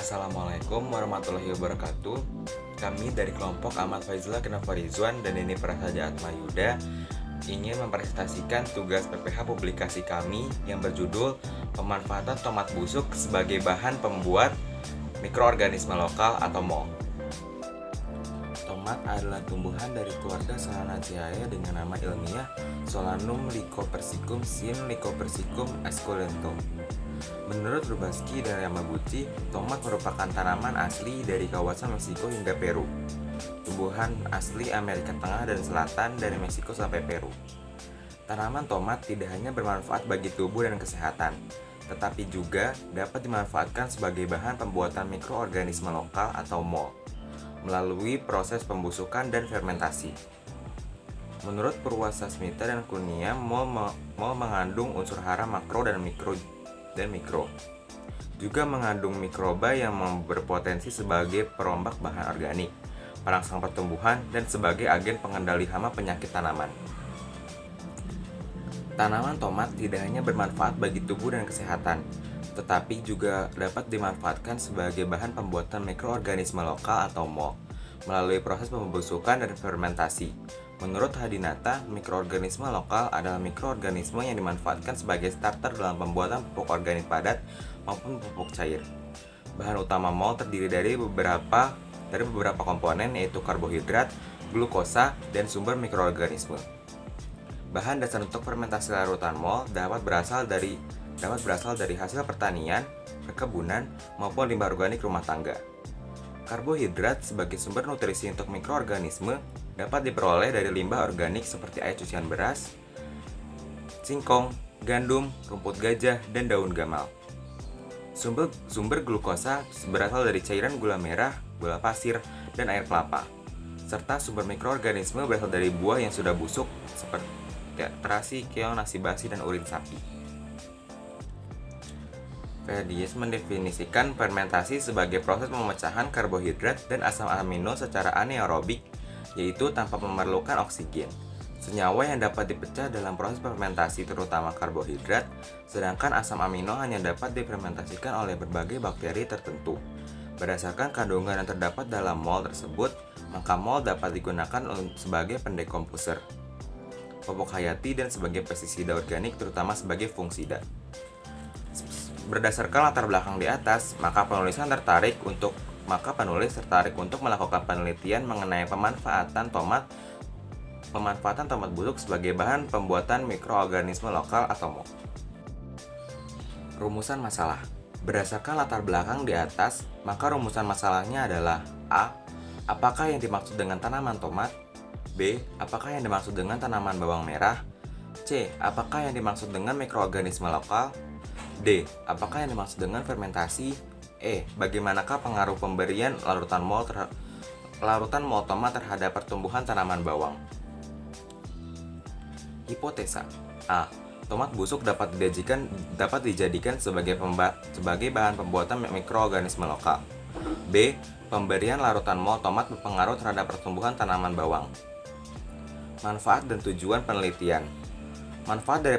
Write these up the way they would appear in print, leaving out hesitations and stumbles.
Assalamualaikum warahmatullahi wabarakatuh. Kami dari kelompok Ahmad Faizla Kenapa Rizwan dan Deni Prasaja Atmayuda ingin mempresentasikan tugas PPH publikasi kami yang berjudul Pemanfaatan tomat busuk sebagai bahan pembuat mikroorganisme lokal atau MOL. Tomat adalah tumbuhan dari keluarga Solanaceae dengan nama ilmiah Solanum lycopersicum sin Lycopersicum esculentum. Menurut Rubaski dan Yamaguchi, tomat merupakan tanaman asli dari kawasan Meksiko hingga Peru. Tumbuhan asli Amerika Tengah dan Selatan dari Meksiko sampai Peru. Tanaman tomat tidak hanya bermanfaat bagi tubuh dan kesehatan, tetapi juga dapat dimanfaatkan sebagai bahan pembuatan mikroorganisme lokal atau MOL melalui proses pembusukan dan fermentasi. Menurut Purwasasmita dan Kurnia, MOL mengandung unsur hara makro dan mikro. Juga mengandung mikroba yang berpotensi sebagai perombak bahan organik, perangsang pertumbuhan, dan sebagai agen pengendali hama penyakit tanaman. Tanaman tomat tidak hanya bermanfaat bagi tubuh dan kesehatan, tetapi juga dapat dimanfaatkan sebagai bahan pembuatan mikroorganisme lokal atau MOL melalui proses pembusukan dan fermentasi. Menurut Hadinata, mikroorganisme lokal adalah mikroorganisme yang dimanfaatkan sebagai starter dalam pembuatan pupuk organik padat maupun pupuk cair. Bahan utama MOL terdiri dari beberapa komponen, yaitu karbohidrat, glukosa, dan sumber mikroorganisme. Bahan dasar untuk fermentasi larutan MOL dapat berasal dari hasil pertanian, perkebunan, maupun limbah organik rumah tangga. Karbohidrat sebagai sumber nutrisi untuk mikroorganisme dapat diperoleh dari limbah organik seperti air cucian beras, singkong, gandum, rumput gajah, dan daun gamal. Sumber glukosa berasal dari cairan gula merah, gula pasir, dan air kelapa. Serta sumber mikroorganisme berasal dari buah yang sudah busuk seperti terasi, keong, nasi basi, dan urin sapi. Verdies mendefinisikan fermentasi sebagai proses pemecahan karbohidrat dan asam amino secara anaerobik, yaitu tanpa memerlukan oksigen. Senyawa yang dapat dipecah dalam proses fermentasi terutama karbohidrat, sedangkan asam amino hanya dapat difermentasikan oleh berbagai bakteri tertentu. Berdasarkan kandungan yang terdapat dalam MOL tersebut, maka MOL dapat digunakan sebagai pendekomposer, pupuk hayati, dan sebagai pestisida organik, terutama sebagai fungisida. Berdasarkan latar belakang di atas, maka penulis tertarik untuk melakukan penelitian mengenai pemanfaatan tomat busuk sebagai bahan pembuatan mikroorganisme lokal atau MOL. Rumusan masalah. Berdasarkan latar belakang di atas, maka rumusan masalahnya adalah A. Apakah yang dimaksud dengan tanaman tomat? B. Apakah yang dimaksud dengan tanaman bawang merah? C. Apakah yang dimaksud dengan mikroorganisme lokal? D. Apakah yang dimaksud dengan fermentasi? E. Bagaimanakah pengaruh pemberian larutan MOL tomat terhadap pertumbuhan tanaman bawang? Hipotesa. A. Tomat busuk dapat dijadikan sebagai bahan pembuatan mikroorganisme lokal. B. Pemberian larutan MOL tomat berpengaruh terhadap pertumbuhan tanaman bawang. Manfaat dan tujuan penelitian. Manfaat dari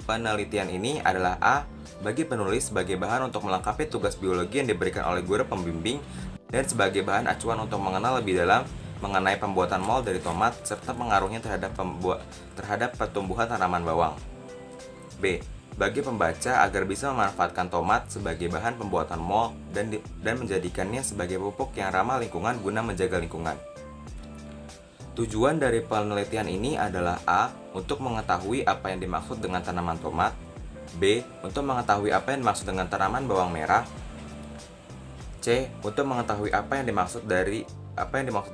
penelitian ini adalah A. Bagi penulis sebagai bahan untuk melengkapi tugas biologi yang diberikan oleh guru pembimbing dan sebagai bahan acuan untuk mengenal lebih dalam mengenai pembuatan MOL dari tomat serta pengaruhnya terhadap pertumbuhan tanaman bawang. B. Bagi pembaca agar bisa memanfaatkan tomat sebagai bahan pembuatan MOL dan menjadikannya sebagai pupuk yang ramah lingkungan guna menjaga lingkungan. Tujuan dari penelitian ini adalah A. Untuk mengetahui apa yang dimaksud dengan tanaman tomat. B. Untuk mengetahui apa yang dimaksud dengan tanaman bawang merah. C. Untuk mengetahui apa yang dimaksud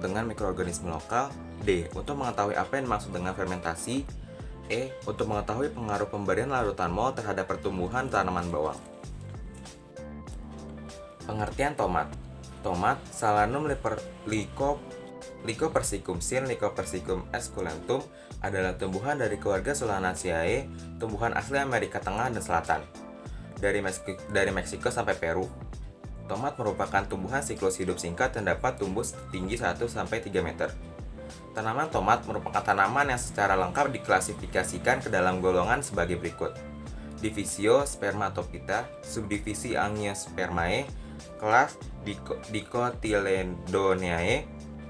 dengan mikroorganisme lokal. D. Untuk mengetahui apa yang dimaksud dengan fermentasi. E. Untuk mengetahui pengaruh pemberian larutan MOL terhadap pertumbuhan tanaman bawang. Pengertian tomat. Tomat, Solanum Lycopersicum sin Lycopersicum esculentum, adalah tumbuhan dari keluarga Solanaceae, tumbuhan asli Amerika Tengah dan Selatan, dari Meksiko sampai Peru. Tomat merupakan tumbuhan siklus hidup singkat dan dapat tumbuh setinggi 1-3 meter. Tanaman tomat merupakan tanaman yang secara lengkap diklasifikasikan ke dalam golongan sebagai berikut: Divisio Spermatophyta, subdivisi Angiospermae, Kelas Dicotyledonea,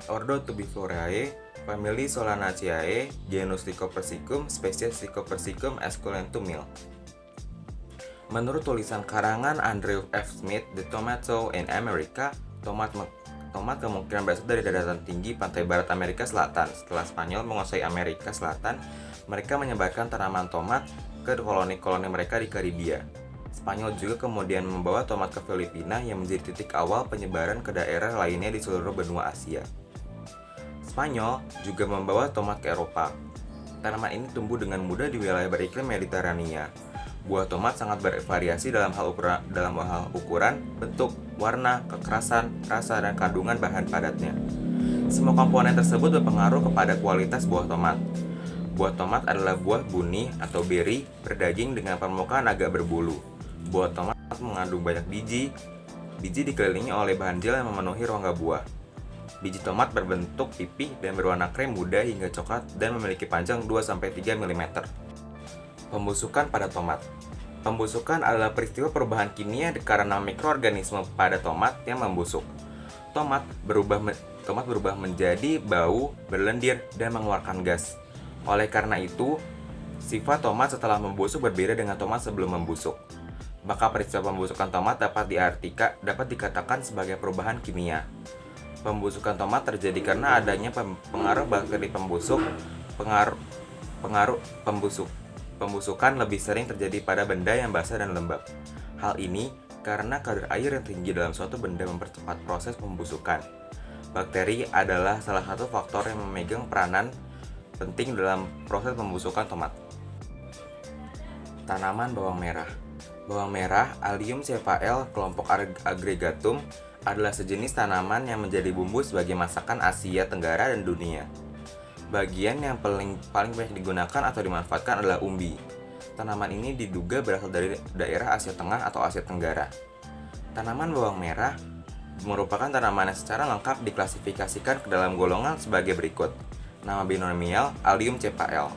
ordo Tubiflorae, famili Solanaceae, genus Lycopersicum, spesies Lycopersicum esculentum Mill. Menurut tulisan karangan Andrew F. Smith, The Tomato in America, tomat kemungkinan berasal dari daratan tinggi pantai barat Amerika Selatan. Setelah Spanyol menguasai Amerika Selatan, mereka menyebarkan tanaman tomat ke koloni-koloni mereka di Karibia. Spanyol juga kemudian membawa tomat ke Filipina yang menjadi titik awal penyebaran ke daerah lainnya di seluruh benua Asia. Spanyol juga membawa tomat ke Eropa. Tanaman ini tumbuh dengan mudah di wilayah beriklim Mediterania. Buah tomat sangat bervariasi dalam hal ukuran, bentuk, warna, kekerasan, rasa, dan kandungan bahan padatnya. Semua komponen tersebut berpengaruh kepada kualitas buah tomat. Buah tomat adalah buah buni atau beri berdaging dengan permukaan agak berbulu. Buah tomat mengandung banyak biji. Biji dikelilingi oleh bahan gel yang memenuhi rongga buah. Biji tomat berbentuk pipih dan berwarna krem muda hingga coklat dan memiliki panjang 2-3 mm. Pembusukan pada tomat. Pembusukan adalah peristiwa perubahan kimia karena mikroorganisme pada tomat yang membusuk. Tomat berubah menjadi bau, berlendir, dan mengeluarkan gas. Oleh karena itu, sifat tomat setelah membusuk berbeda dengan tomat sebelum membusuk. Maka peristiwa pembusukan tomat dapat dikatakan sebagai perubahan kimia. Pembusukan tomat terjadi karena adanya pengaruh bakteri pembusuk. Pembusukan lebih sering terjadi pada benda yang basah dan lembab. Hal ini karena kadar air yang tinggi dalam suatu benda mempercepat proses pembusukan. Bakteri adalah salah satu faktor yang memegang peranan penting dalam proses pembusukan tomat. Tanaman bawang merah. Bawang merah, Allium cephale, kelompok Agregatum, adalah sejenis tanaman yang menjadi bumbu sebagai masakan Asia Tenggara dan dunia. Bagian yang paling banyak digunakan atau dimanfaatkan adalah umbi. Tanaman ini diduga berasal dari daerah Asia Tengah atau Asia Tenggara. Tanaman bawang merah merupakan tanaman yang secara lengkap diklasifikasikan ke dalam golongan sebagai berikut. Nama binomial Allium cephale.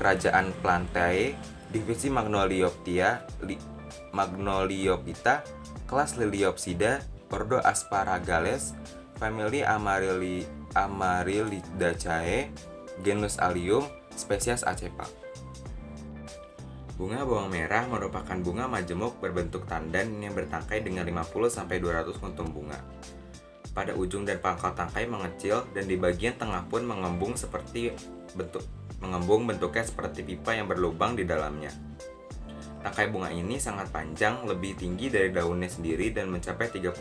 Kerajaan Plantae, divisi Magnoliophyta, kelas Liliopsida, ordo Asparagales, famili Amaryllidaceae, genus Allium, spesies Acepa. Bunga bawang merah merupakan bunga majemuk berbentuk tandan yang bertangkai dengan 50-200 kuntum bunga. Pada ujung dan pangkal tangkai mengecil dan di bagian tengah pun mengembung bentuknya seperti pipa yang berlubang di dalamnya. Tangkai bunga ini sangat panjang, lebih tinggi dari daunnya sendiri dan mencapai 30-50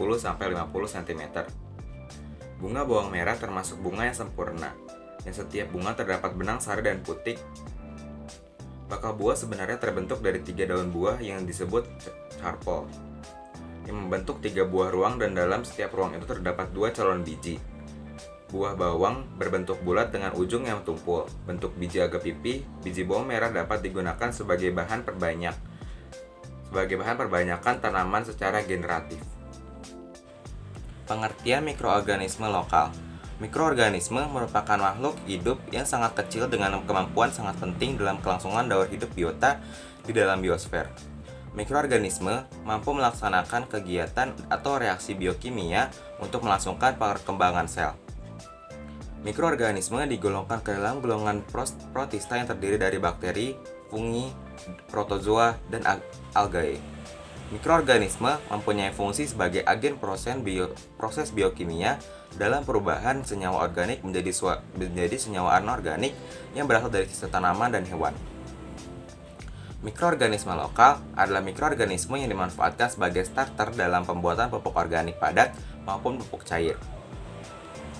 cm. Bunga bawang merah termasuk bunga yang sempurna, yang setiap bunga terdapat benang sari dan putik. Bakal buah sebenarnya terbentuk dari 3 daun buah yang disebut carpel, yang membentuk 3 buah ruang dan dalam setiap ruang itu terdapat 2 calon biji. Buah bawang berbentuk bulat dengan ujung yang tumpul, bentuk biji agak pipih. Biji bawang merah dapat digunakan sebagai bahan perbanyakan tanaman secara generatif. Pengertian mikroorganisme lokal. Mikroorganisme merupakan makhluk hidup yang sangat kecil dengan kemampuan sangat penting dalam kelangsungan daur hidup biota di dalam biosfer. Mikroorganisme mampu melaksanakan kegiatan atau reaksi biokimia untuk melangsungkan perkembangan sel. Mikroorganisme digolongkan ke dalam golongan protista yang terdiri dari bakteri, fungi, protozoa, dan algae. Mikroorganisme mempunyai fungsi sebagai agen proses biokimia dalam perubahan senyawa organik menjadi senyawa anorganik yang berasal dari sisa tanaman dan hewan. Mikroorganisme lokal adalah mikroorganisme yang dimanfaatkan sebagai starter dalam pembuatan pupuk organik padat maupun pupuk cair.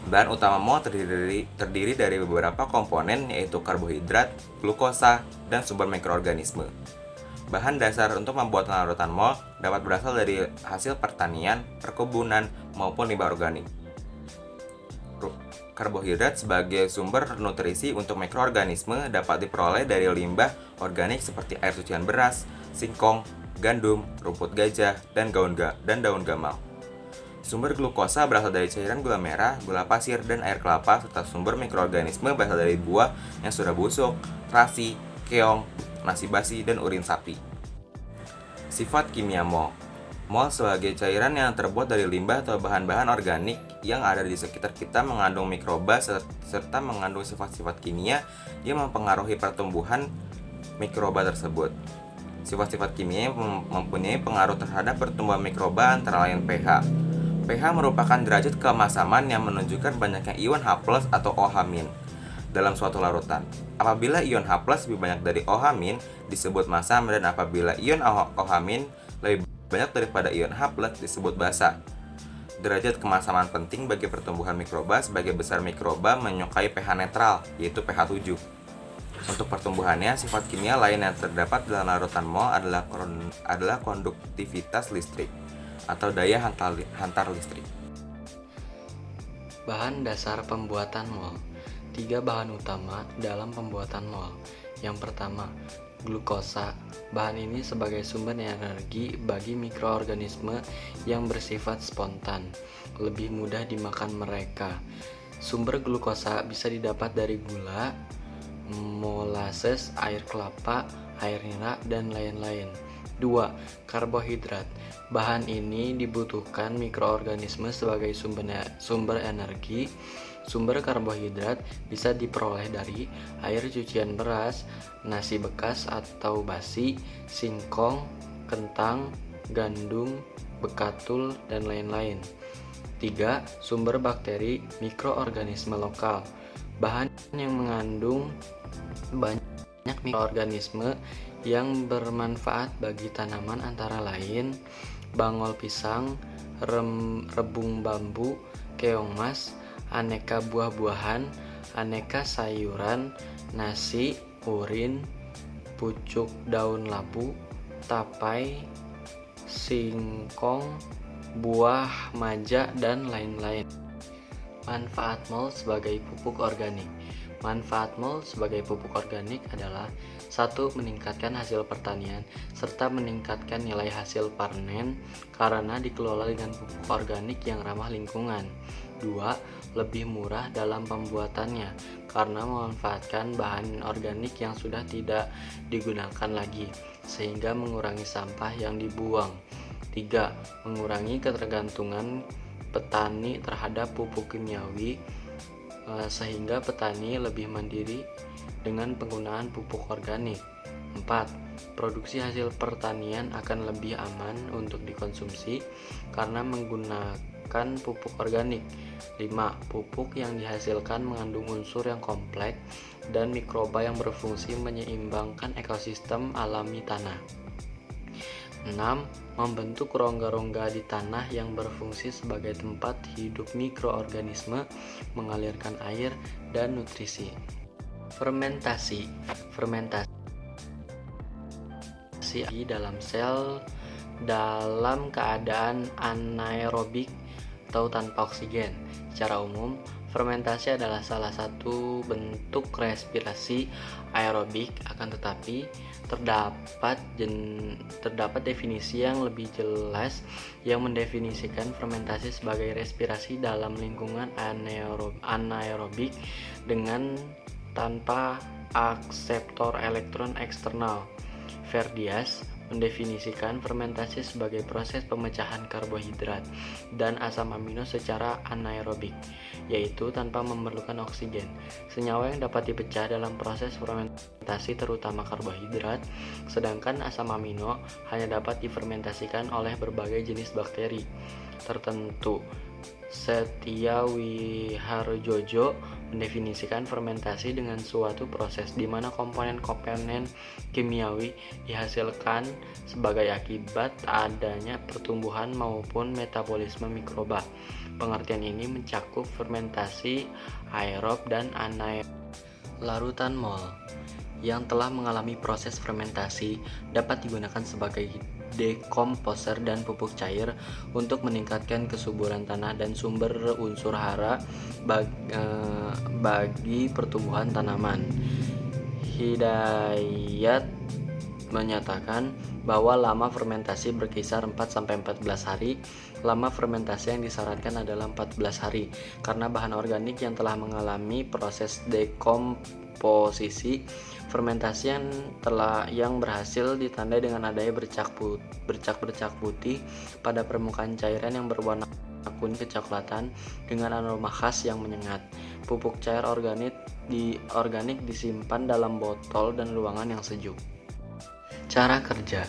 Bahan utama mol terdiri dari beberapa komponen yaitu karbohidrat, glukosa, dan sumber mikroorganisme. Bahan dasar untuk membuat larutan mol dapat berasal dari hasil pertanian, perkebunan, maupun limbah organik. Karbohidrat sebagai sumber nutrisi untuk mikroorganisme dapat diperoleh dari limbah organik seperti air cucian beras, singkong, gandum, rumput gajah, dan daun gamal. Sumber glukosa berasal dari cairan gula merah, gula pasir, dan air kelapa, serta sumber mikroorganisme berasal dari buah yang sudah busuk, terasi, keong, nasi basi, dan urin sapi. Sifat kimia mol. Mol sebagai cairan yang terbuat dari limbah atau bahan-bahan organik yang ada di sekitar kita mengandung mikroba serta mengandung sifat-sifat kimia yang mempengaruhi pertumbuhan mikroba tersebut. Sifat-sifat kimia yang mempunyai pengaruh terhadap pertumbuhan mikroba antara lain pH. pH merupakan derajat keemasaman yang menunjukkan banyaknya ion H+ atau OH- dalam suatu larutan. Apabila ion H+ lebih banyak dari OH- disebut masam, dan apabila ion OH- lebih banyak daripada ion H+ disebut basa. Derajat kemasaman penting bagi pertumbuhan mikroba. Sebagai besar mikroba menyukai pH netral, yaitu pH 7. Untuk pertumbuhannya, sifat kimia lain yang terdapat dalam larutan mol adalah konduktivitas listrik atau daya hantar listrik. Bahan dasar pembuatan mol. 3 bahan utama dalam pembuatan mol. Yang pertama, glukosa. Bahan ini sebagai sumber energi bagi mikroorganisme yang bersifat spontan, lebih mudah dimakan mereka. Sumber glukosa bisa didapat dari gula, molasses, air kelapa, air nira, dan lain-lain. 2. Karbohidrat. Bahan ini dibutuhkan mikroorganisme sebagai sumber energi. Sumber karbohidrat bisa diperoleh dari air cucian beras, nasi bekas atau basi, singkong, kentang, gandum, bekatul, dan lain-lain. 3. Sumber bakteri mikroorganisme lokal. Bahan yang mengandung banyak mikroorganisme yang bermanfaat bagi tanaman antara lain bangol pisang, rebung bambu, keong mas, aneka buah-buahan, aneka sayuran, nasi, urin, pucuk daun labu, tapai, singkong, buah maja, dan lain-lain. Manfaat mol sebagai pupuk organik. Manfaat mol sebagai pupuk organik adalah 1. Meningkatkan hasil pertanian serta meningkatkan nilai hasil panen karena dikelola dengan pupuk organik yang ramah lingkungan. 2. Lebih murah dalam pembuatannya karena memanfaatkan bahan organik yang sudah tidak digunakan lagi sehingga mengurangi sampah yang dibuang. 3. Mengurangi ketergantungan petani terhadap pupuk kimiawi sehingga petani lebih mandiri dengan penggunaan pupuk organik. 4. Produksi hasil pertanian akan lebih aman untuk dikonsumsi karena menggunakan pupuk organik. 5. Pupuk yang dihasilkan mengandung unsur yang kompleks dan mikroba yang berfungsi menyeimbangkan ekosistem alami tanah. 6. Membentuk rongga-rongga di tanah yang berfungsi sebagai tempat hidup mikroorganisme, mengalirkan air dan nutrisi. Fermentasi dalam sel dalam keadaan anaerobik atau tanpa oksigen. Secara umum, fermentasi adalah salah satu bentuk respirasi aerobik, akan tetapi terdapat definisi yang lebih jelas yang mendefinisikan fermentasi sebagai respirasi dalam lingkungan anaerobik dengan tanpa akseptor elektron eksternal. Verdias mendefinisikan fermentasi sebagai proses pemecahan karbohidrat dan asam amino secara anaerobik, yaitu tanpa memerlukan oksigen. Senyawa yang dapat dipecah dalam proses fermentasi terutama karbohidrat, sedangkan asam amino hanya dapat difermentasikan oleh berbagai jenis bakteri tertentu. Setia Wiharjojo mendefinisikan fermentasi dengan suatu proses di mana komponen-komponen kimiawi dihasilkan sebagai akibat adanya pertumbuhan maupun metabolisme mikroba. Pengertian ini mencakup fermentasi aerob dan anaerob. Larutan mol yang telah mengalami proses fermentasi dapat digunakan sebagai dekomposer dan pupuk cair untuk meningkatkan kesuburan tanah dan sumber unsur hara bagi pertumbuhan tanaman. Hidayat menyatakan bahwa lama fermentasi berkisar 4-14 hari. Lama fermentasi yang disarankan adalah 14 hari karena bahan organik yang telah mengalami proses komposisi fermentasi yang berhasil ditandai dengan adanya bercak-bercak putih pada permukaan cairan yang berwarna kuning kecoklatan dengan aroma khas yang menyengat. Pupuk cair organik disimpan dalam botol dan ruangan yang sejuk. Cara kerja.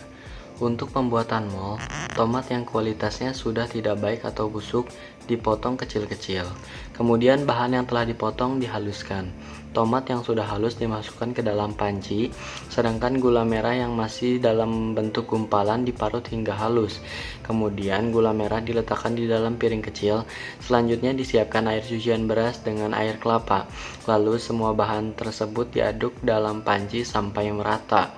Untuk pembuatan mol, tomat yang kualitasnya sudah tidak baik atau busuk dipotong kecil-kecil. Kemudian bahan yang telah dipotong dihaluskan. Tomat yang sudah halus dimasukkan ke dalam panci, sedangkan gula merah yang masih dalam bentuk gumpalan diparut hingga halus. Kemudian gula merah diletakkan di dalam piring kecil. Selanjutnya disiapkan air cucian beras dengan air kelapa. Lalu semua bahan tersebut diaduk dalam panci sampai merata.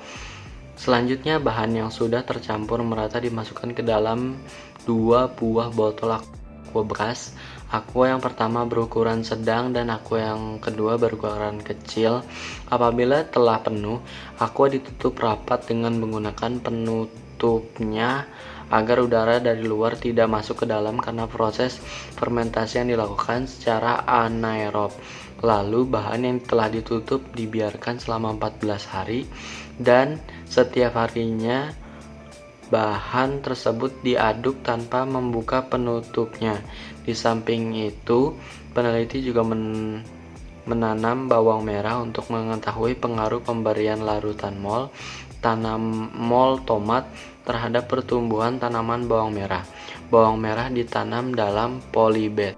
Selanjutnya bahan yang sudah tercampur merata dimasukkan ke dalam 2 buah botol aqua bekas. Aqua yang pertama berukuran sedang dan aqua yang kedua berukuran kecil. Apabila telah penuh, aqua ditutup rapat dengan menggunakan penutupnya agar udara dari luar tidak masuk ke dalam karena proses fermentasi yang dilakukan secara anaerob. Lalu bahan yang telah ditutup dibiarkan selama 14 hari dan setiap harinya bahan tersebut diaduk tanpa membuka penutupnya. Di samping itu, peneliti juga menanam bawang merah untuk mengetahui pengaruh pemberian larutan mol tomat terhadap pertumbuhan tanaman bawang merah. Bawang merah ditanam dalam polybed.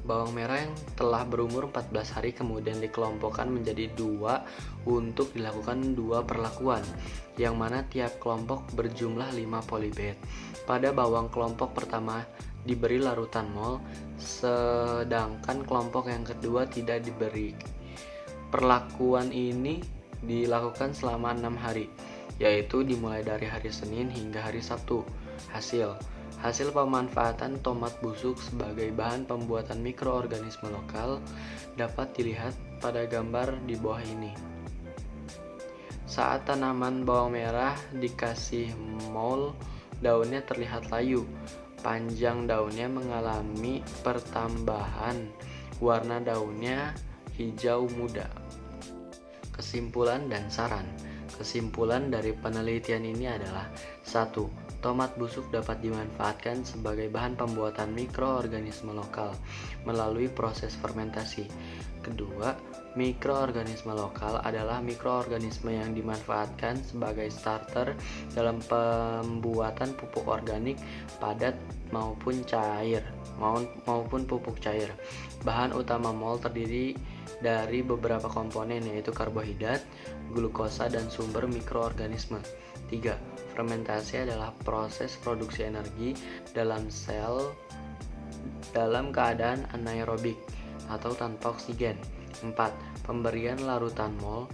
Bawang merah yang telah berumur 14 hari kemudian dikelompokkan menjadi 2 untuk dilakukan 2 perlakuan, yang mana tiap kelompok berjumlah 5 polybed. Pada bawang kelompok pertama diberi larutan mol, sedangkan kelompok yang kedua tidak diberi. Perlakuan ini dilakukan selama 6 hari, yaitu dimulai dari hari Senin hingga hari Sabtu. Hasil pemanfaatan tomat busuk sebagai bahan pembuatan mikroorganisme lokal dapat dilihat pada gambar di bawah ini. Saat tanaman bawang merah dikasih mol, daunnya terlihat layu. Panjang daunnya mengalami pertambahan. Warna daunnya hijau muda. Kesimpulan dan saran. Kesimpulan dari penelitian ini adalah 1. Tomat busuk dapat dimanfaatkan sebagai bahan pembuatan mikroorganisme lokal melalui proses fermentasi. Kedua, mikroorganisme lokal adalah mikroorganisme yang dimanfaatkan sebagai starter dalam pembuatan pupuk organik padat maupun pupuk cair. Bahan utama mol terdiri dari beberapa komponen yaitu karbohidrat, glukosa, dan sumber mikroorganisme. 3. Fermentasi adalah proses produksi energi dalam sel dalam keadaan anaerobik atau tanpa oksigen. 4. Pemberian larutan mol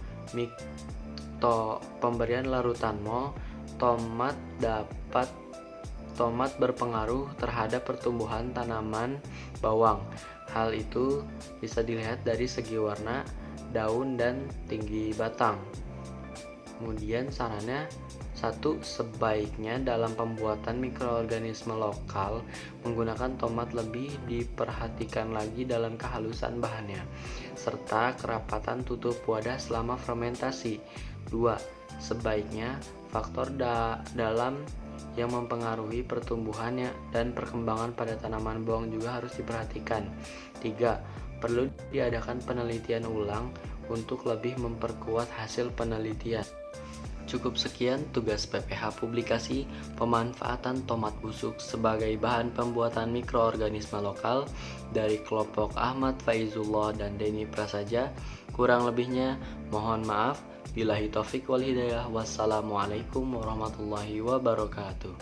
tomat berpengaruh terhadap pertumbuhan tanaman bawang. Hal itu bisa dilihat dari segi warna, daun, dan tinggi batang. Kemudian sarannya 1. Sebaiknya dalam pembuatan mikroorganisme lokal menggunakan tomat lebih diperhatikan lagi dalam kehalusan bahannya serta kerapatan tutup wadah selama fermentasi. 2. Sebaiknya faktor dalam yang mempengaruhi pertumbuhannya dan perkembangan pada tanaman bawang juga harus diperhatikan. 3. Perlu diadakan penelitian ulang untuk lebih memperkuat hasil penelitian. Cukup sekian tugas PPH publikasi pemanfaatan tomat busuk sebagai bahan pembuatan mikroorganisme lokal dari kelompok Ahmad Faizullah dan Denny Prasaja. Kurang lebihnya mohon maaf. Billahi taufik wal hidayah. Wassalamualaikum warahmatullahi wabarakatuh.